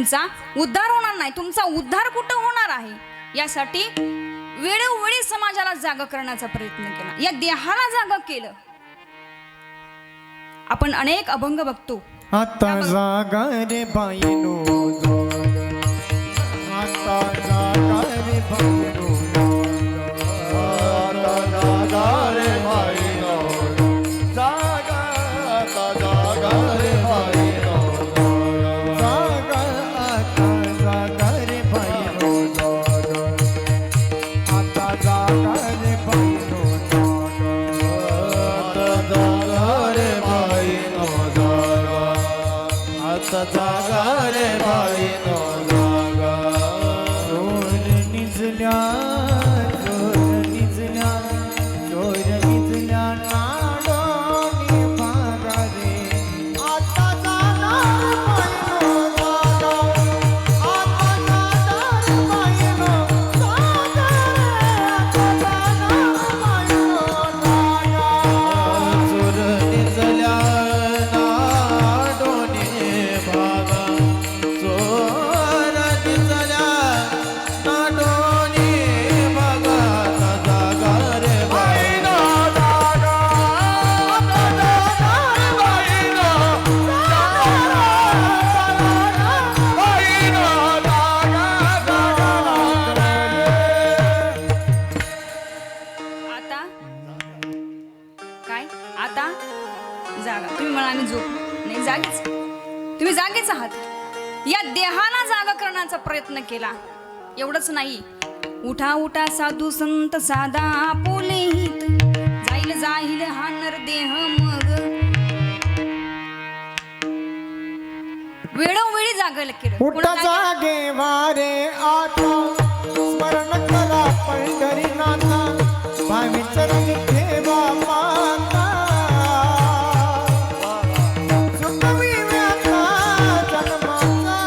तुमचा उद्धार होणार नाही. तुमचा उद्धार कुठं होणार आहे यासाठी वेळोवेळी समाजाला जागा करण्याचा प्रयत्न केला, या देहाला जागा केलं. आपण अनेक अभंग बघतो. आता जागा रे बाईनो, आता जागा रे बाईनो, आता जागा रे बाईनो, जागा, आता जागा रे बाईनो, जागा, आता जागा रे बाईनो, आता जागा रे बाईनो, आता जागा रे बाईनो, जागा, आता जागा रे बाईनो, जागा. चोर निजल्या, चोर निजल्या, चोर निजल्या नाडोनी भागा रे. आता जाणार बाईनो जागा, आता जाणार बाईनो जागा रे, आता जाणार बाईनो जागा. चोर निजल्या नाडोनी भागा, चोर निजल्या नाडोनी भागा, आता जागा रे बाईनो, जागा, आता जागा रे बाईनो, जागा, बाईनो, जागा, जागा आता काय, आता जागा. तुम्ही म्हणा आम्ही झोप नाही, जागेच. तुम्ही जागेच आहात. या देहाला जागा करण्याचा प्रयत्न केला. एवढंच नाही, उठा उठा साधू संत साधा आपुले हित, जाईल जाईल हा नरदेह मग. वेळोवेळी जागायला केलं. उठ कोणाला जागा- जागे वारे आता, स्मरण करा पंढरीनाथा, भावी चरणी ठेवा माता. सुखवी व्याथा जन्माचा,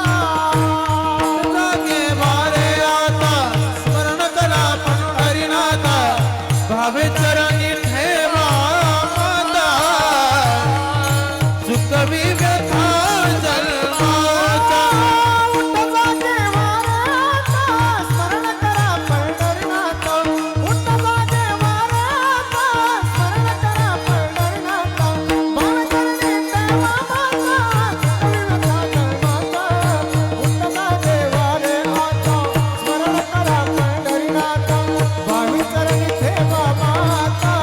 जागे वारे आता, स्मरण करा पंढरीनाथा, भावे चरणी ठेवा माता. सुखवी व्यथा जन्माचा, उठ जागे वारे आता, स्मरण करा पंढरीनाथा, उठ जागे वारे आता, स्मरण करा पंढरीनाथा, भावी चरणी ठेवा माता. सुखवी व्याथा जन्माचा, उठ जागे वारे आता, स्मरण करा पंढरीनाथा, भावी चरणी ठेवा माता.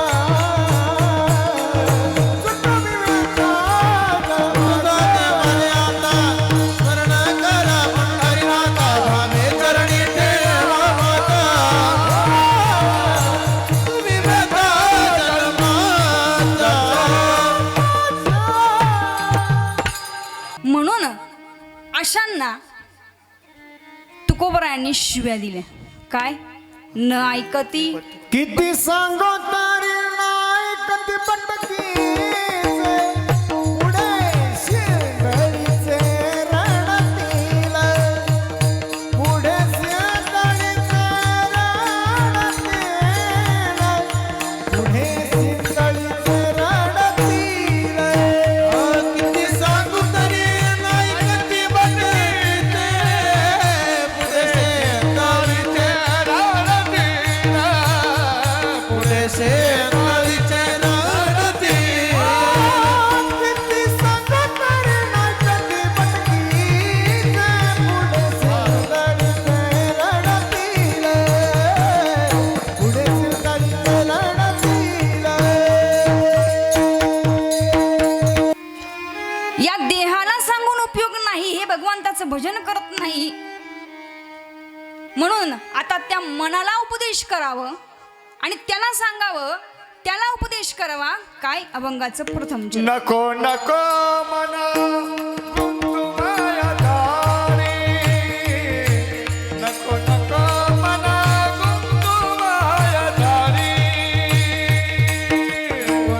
सुखवी व्याथा जागे वारे आता, स्मरण करा पंढरीनाथा, भावे चरणी ठेवा माता. सुखवी व्यथा जन्माचा. म्हणून अशांना तुकोबरायांनी शिव्या दिल्या. काय, न ऐकती किती सांगो तरी नाही कधी पटकीचे, पुढे शेंदळीचे रणतील, पुढे शेंदळीचे रणतील, पुढे शेंदळीचे रणतील. किती सांगू तरी नाही कधी बघितले, पुढे शेंदळीचे रणतील, पुढे शेंदळीचे रणतील. किती सांगो तरी नाही कधी पटकीचे, पुढे शेंदळीचे रणतील, पुढे शेंदळीचे रणतील. या देहाला सांगून उपयोग नाही, हे भगवंताचं भजन करत नाही. म्हणून आता त्या मनाला उपदेश करावं आणि त्याला सांगावं, त्याला उपदेश करावा. काय, अभंगाचं प्रथम चरण. नको नको मना गुंतू माया दारी, नको नको मना गुंतू माया दारी,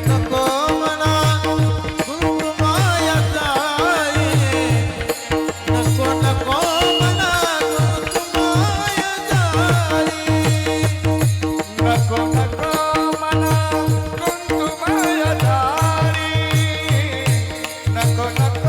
नको मना गुंतू माया दारी, नको नको मना गुंतू माया दारी, नको नको मना गुंतू माया दारी, नको नको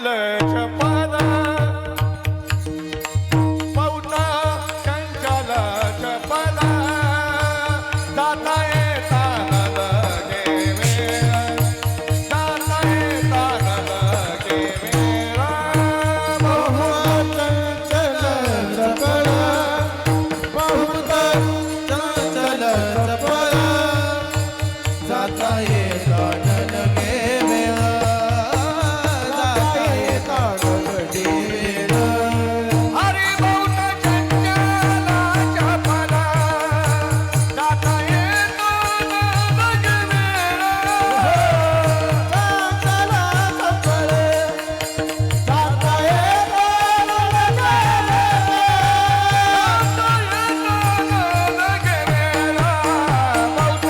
चंचल चपल पौता चंचल चपल जाता येता न लगे वेळ जाता येता न लगे वेळ बहुत चंचल चपळ बहुत चंचल चपळ जाता येता न लगे वेळ जाता येता न लगे वेळ हरी बहुत चंचल चपल जाता येता न लगे वेळ चंचल चपळ जाता येता न लगे बहुत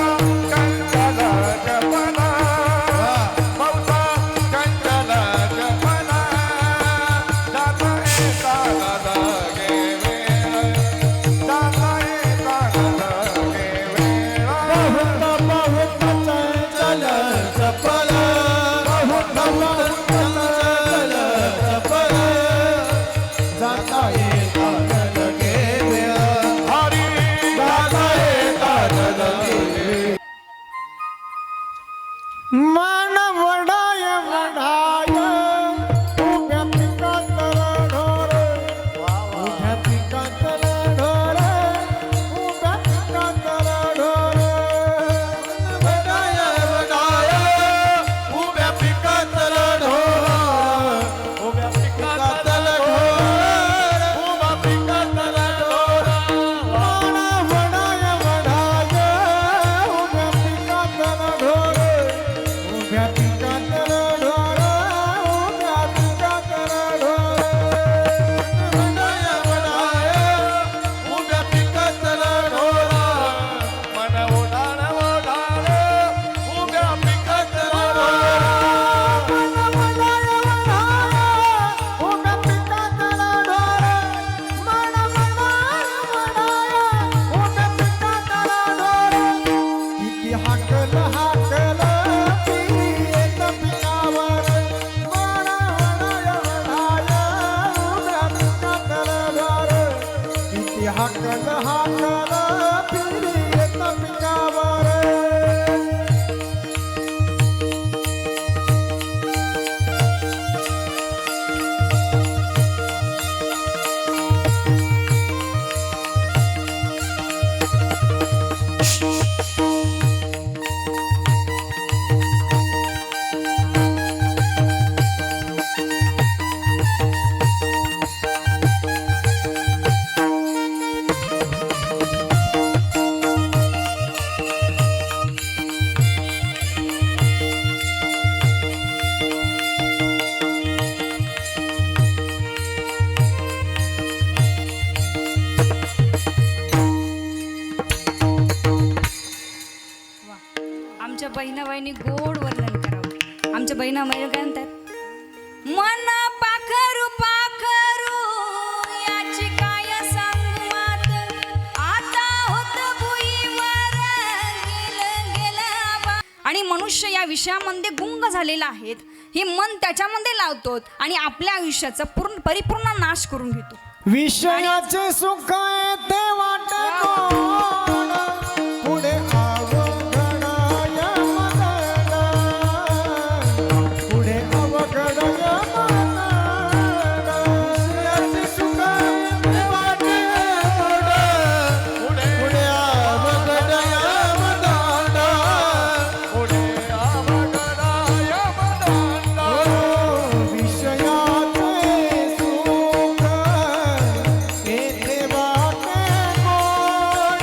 बहुत चंचल चपळ बहुत बहुत चंचल चपळ जाता येता न लगे वेळ जाता येता न लगे वेळ मन वडाय वडाय उभ्या पिकात ढोर उभ्या पिकात ढोर उभ्या पिकात ढोर वडाय वडाय उभ्या पिकात ढोर उभ्या पिकात ढोर उभ्या पिकात ढोर मन वडाय वडाय उभ्या पिकात ढोर उभ्या पिकात ढोर उभ्या पिकात ढोर वडाय वडाय उभ्या पिकात ढोर मन ओढाण ओढाण उभ्या पिकात मन वडाय वडाय उभ्या पिकात ढोर मन वडाय वडाय उभ्या पिकात ढोर किती हाकल हाकल पिरी येत पिकावर मन वडाय वडाय उभ्या पिकात ढोर किती हाकल हाकल पिरी येत पिकावर वा आमच्या बहिणाबाईंनी गोड वर्णन करावं. आमच्या बहिणाबाई काय म्हणतात, मन पाखरू पाखरू याची काय सांगू मात, आता होत भुईवर गेलं गेलं बा. आणि मनुष्य या विषयामध्ये गुंग झालेला आहे. हे मन त्याच्यामध्ये लावतो आणि आपल्या आयुष्याचा परिपूर्ण नाश करून घेतो. विषयाचे सुख ते वाटे गोड पुढे अवघड यमदंड पुढे अवघड यमदंड विषयाचे सुख ते वाटे गोड पुढे अवघड यमदंड विषयाचे सुख येथे वाटे गोड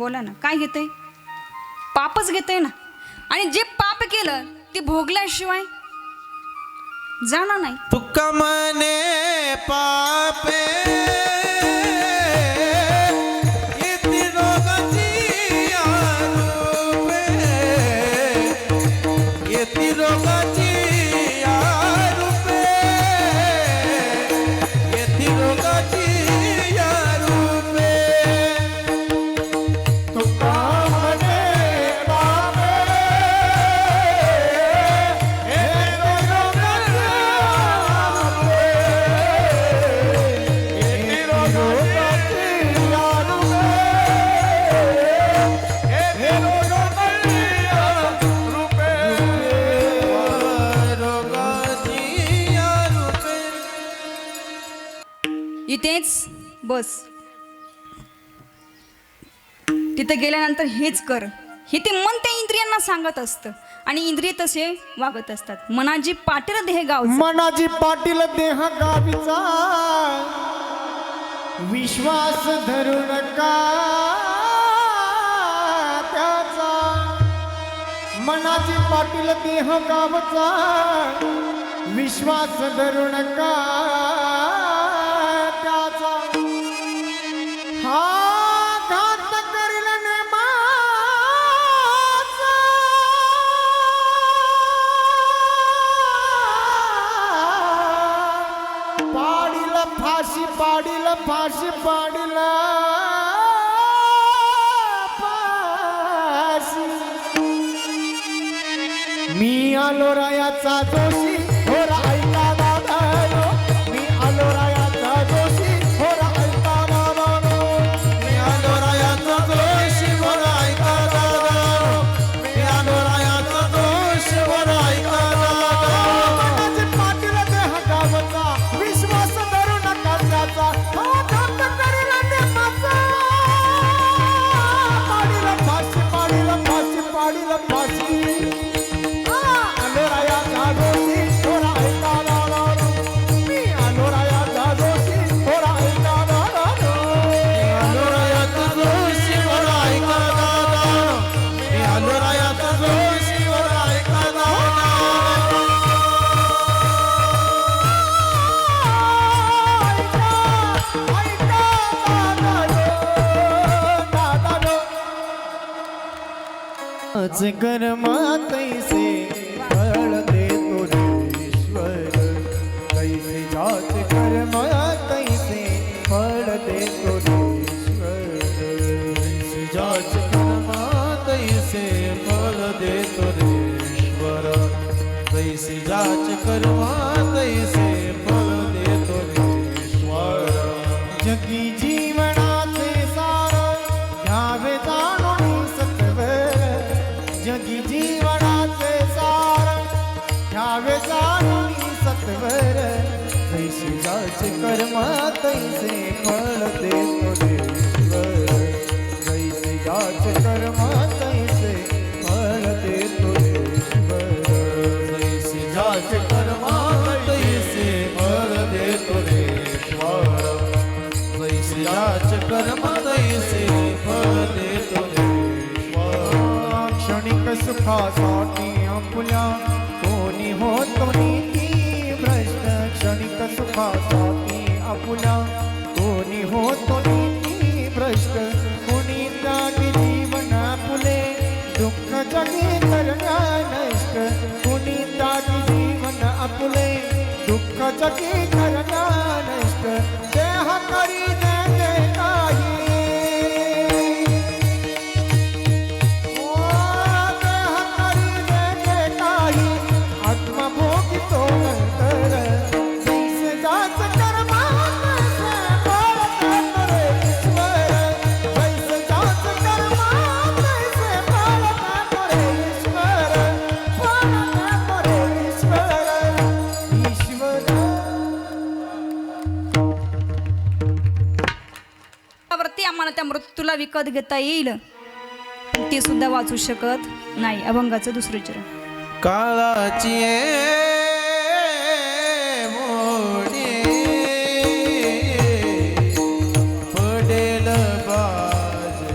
बोला ना, काय घेतंय? पापच घेतंय ना. आणि जे पाप केलं ते भोगल्याशिवाय जाणार नाही. तुका मने पापे येती रोगाची आरोपे, येती रोगाची आरोपे, येती रोगाची आरोपे. तुका म्हणे पापे येती रोगाची आरोपे, येती रोगाची आरोपे, येती रोगाची आरोपे. रोगाची आरोपे. इथेच बस. तिथे गेल्यानंतर हेच कर, हे ते मन त्या इंद्रियांना सांगत असतं आणि इंद्रिय तसे वागत असतात. मनाजी पाटील देह गाव. मनाजी पाटील देह गावीचा विश्वास धरू नका त्याचा. मनाजी पाटील देह गावचा विश्वास धरू नका त्याचा. हा घात करील पाडील फाशी, पाडील फाशी, पाडील फाशी. मी आलो रायाचा दोषी, हो ऐका दादा रो. मी आलो रायाचा दोषी, हो ऐका दादा रो. मी आलो रायाचा दोषी वर ऐका दादा. मी आलो रायाचा दोषी वर ऐका दादा. मनाजी पाटील देह गावचा विश्वास धरू नका त्याचा. हा घात करील नेमाचा. पाडील फाशी, पाडील फाशी, पाडील फाशी. आलो रायाचा दोषी, हो ऐका दादा रो. मी आलो रायाचा दोषी, हो ऐका दादा रो. आलो रायाचा दोषी वर ऐका दादा. मी आलो रायाचा दोषी वर ऐका दादा. आज कर्मा तैसे फळ देतो ईश्वर. तैसे जात कर्मा तैसे फळ देतो ईश्वर. जाच कर्मा तैसे फल देतो ईश्वर. तैसे जाच कर्मा तैसे फल देतो ईश्वर. जगी जीवनाचे सार घ्यावे जाणून सत्वर. जगी जीवनाचे सार घ्यावे जाणून सत्वर. तैसे जाचे कर्मा तैसे फळ देतो ईश्वर. तैसे जाचे कर्मा तैसे फळ देतो ईश्वर. तैसे जाच कर्मा तैसे फल देतो ईश्वर. तैसे जाच कर्मा तैसे फल देतो ईश्वर. क्षणिक सुखासाठी आपुल्या कोणी होतो नीती भ्रष्ट. क्षणिक सुखासाठी आपुल्या कोणी होतो नीती भ्रष्ट. कोणी त्यागी जीवन आपुले दुःख जगी करण्या नष्ट. कोणी त्यागी जीवन आपुले दुःख जगी करण्या नष्ट. देह करी देते काही. देह करी देते काही. आत्मभोगी तो नंतर. जैसे जाच कर्मा तैसे फळ देतो रे ईश्वर. जैसे जाच कर्मा तैसे फळ देतो रे ईश्वर. फळ देतो रे ईश्वर. ईश्वर वरती आम्हाला त्या मृत्यूला विकत घेता येईल, ते सुद्धा वाचू शकत नाही. अभंगाचं दुसरं चरण. काळाची मोडी पडेल बाजे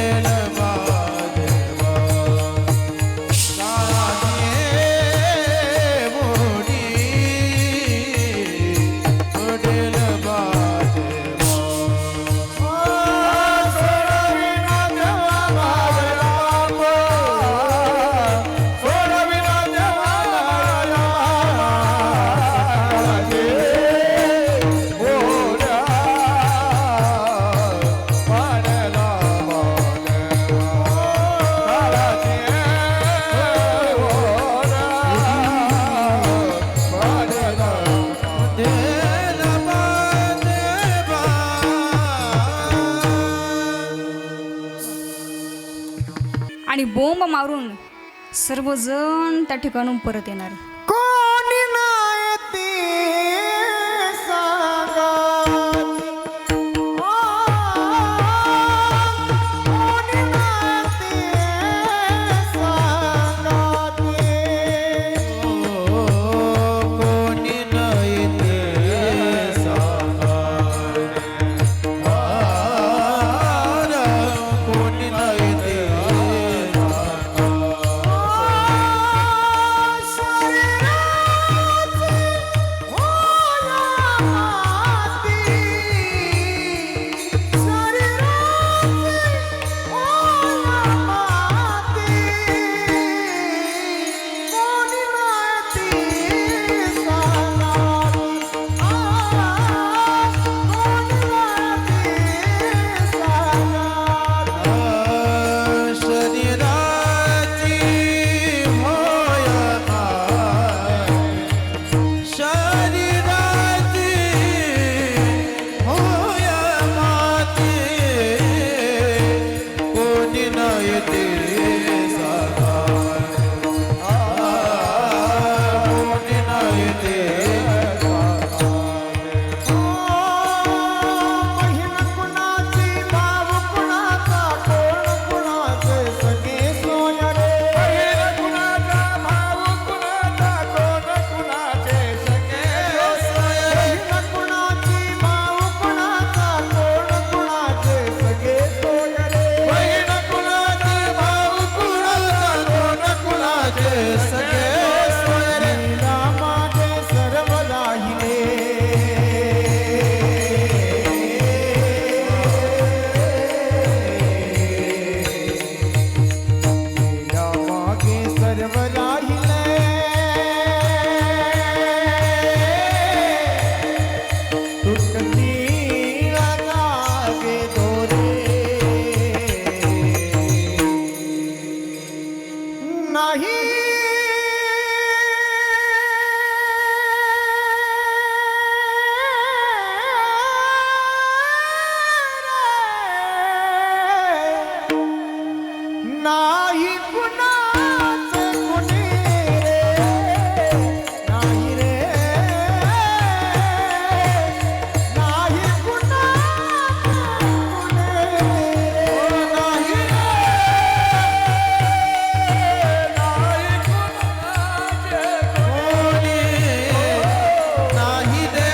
पडेल बाजेवा काळाची मोडी पडेल बाजेवा सोडविना देवा माझला सोडविना देवा काळाचे मोड्या पडला पडेल बाजेवा आणि बोंब मारून सर्वजण त्या ठिकाणून परत येणार. कोणी नाही ती सांगाती कोणी नाही ती सांगाती कोणी नाही ते सांगार कोणी नाही ते शरीराची होय शरीराची होय माती कोणी नाही ते सांगार कोणी नाही ते बहीण कुणाची भाव कुणाचा कोण कुणाचे सगळे सोय रे बहीण कुणाचा भाव कुणाचा कोण कुणाचे सगळे सोय बहीण कुणाची भाव कुणाचा कोण कुणाचे सगळे सोय रे बहीण कुणाची भाऊ कुणाचा कोण कुणाचे सगळे सोय रे लीला मागे सर्व राहिले लीला मागे सर्व राहिले तुटती लागे दोरे नाही नाही कुणाचे कुणी रे नाही रे नाही कुणाचे कुणी रे नाही रे नाही कुणाचे कोणी नाही रे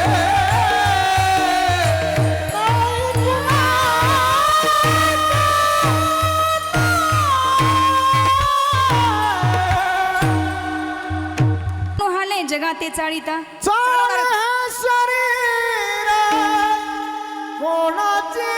हाले जगाते चाळीता चाळे शरीर कोणाचे